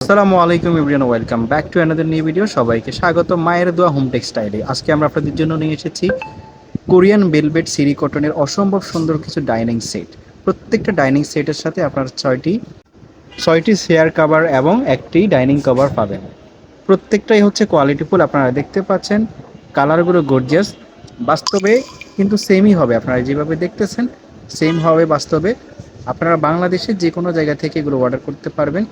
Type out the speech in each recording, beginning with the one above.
আসসালামু আলাইকুম everyone, welcome back to another new video. সবাইকে স্বাগত মায়ের দোয়া হোম টেক্সটাইলে। আজকে আমরা আপনাদের জন্য নিয়ে এসেছি কোরিয়ান বেলভেট সিরি কটনের অসম্ভব সুন্দর কিছু ডাইনিং সেট। প্রত্যেকটা ডাইনিং সেটের সাথে আপনার ছয়টি চেয়ার কভার এবং একটি ডাইনিং কভার পাবেন। প্রত্যেকটাই হচ্ছে কোয়ালিটিফুল। আপনারা দেখতে পাচ্ছেন কালারগুলো গর্জিয়াস। বাস্তবে কিন্তু সেমই হবে, আপনারা যেভাবে দেখতেছেন সেম হবে বাস্তবে। আপনারা বাংলাদেশের যে কোনো জায়গা থেকে এগুলো অর্ডার করতে পারবেন।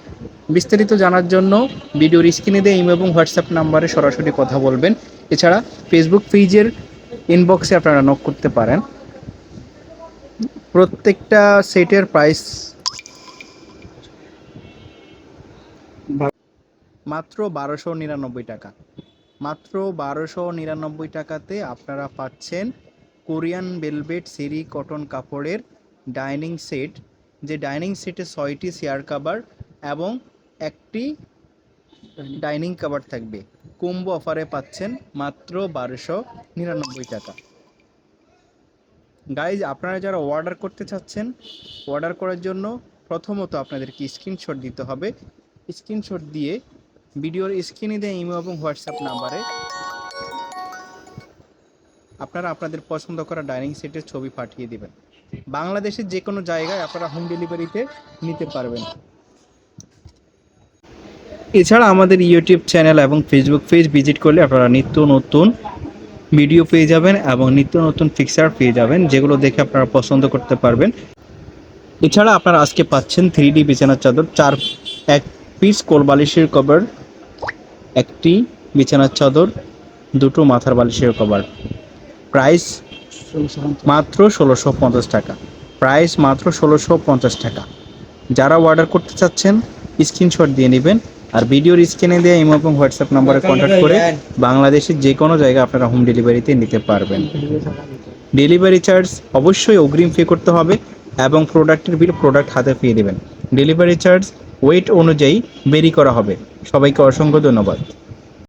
বিস্তারিত জানার জন্য ভিডিওর স্ক্রিনে দিয়ে ইমো এবং হোয়াটসঅ্যাপ নাম্বারে সরাসরি কথা বলবেন। এছাড়া ফেসবুক পেজের ইনবক্সে আপনারা নক করতে পারেন। প্রত্যেকটা সেটের প্রাইস মাত্র 1299 টাকা। মাত্র 1299 টাকাতে আপনারা পাচ্ছেন কোরিয়ান ভেলভেট সেরি কটন কাপড়ের ডাইনিং সেট। যে ডাইনিং সেটে 6টি চেয়ার কাভার এবং একটি ডাইনিং কভার থাকবে। কম্বো অফারে পাচ্ছেন মাত্র 1299 টাকা। গাইজ, আপনারা যারা অর্ডার করতে চাচ্ছেন, অর্ডার করার জন্য প্রথমত আপনাদেরকে স্ক্রিনশট দিতে হবে। স্ক্রিনশট দিয়ে ভিডিওর স্ক্রিনে দেওয়া ইমো এবং হোয়াটসঅ্যাপ নাম্বারে আপনারা আপনাদের পছন্দ করা ডাইনিং সেটের ছবি পাঠিয়ে দেবেন। বাংলাদেশের যে কোনো জায়গায় আপনারা হোম ডেলিভারিতে নিতে পারবেন। এছাড়া আমাদের ইউটিউব চ্যানেল এবং ফেসবুক পেজ ভিজিট করলে আপনারা নিত্য নতুন ভিডিও পেয়ে যাবেন এবং নিত্য নতুন ফিক্সার পেয়ে যাবেন, যেগুলো দেখে আপনারা পছন্দ করতে পারবেন। এছাড়া আপনারা আজকে পাচ্ছেন 3D বিছানার চাদর, 4 এক পিস কোল বালিশের কভার, একটি বিছানার চাদর, দুটো মাথার বালিশের কভার। প্রাইস মাত্র 1650 টাকা। প্রাইস মাত্র 1650 টাকা। যারা অর্ডার করতে চাচ্ছেন স্ক্রিনশট দিয়ে নেবেন, আর ভিডিওর স্ক্রিনে দেওয়া ইমো এবং হোয়াটসঅ্যাপ নাম্বারে কন্ট্যাক্ট করে বাংলাদেশের যে কোনো জায়গায় আপনারা হোম ডেলিভারিতে নিতে পারবেন। ডেলিভারি চার্জ অবশ্যই অগ্রিম পে করতে হবে এবং প্রোডাক্টের বিল প্রোডাক্ট হাতে পেয়ে দেবেন। ডেলিভারি চার্জ ওয়েট অনুযায়ী বেরি করা হবে। সবাইকে অসংখ্য ধন্যবাদ।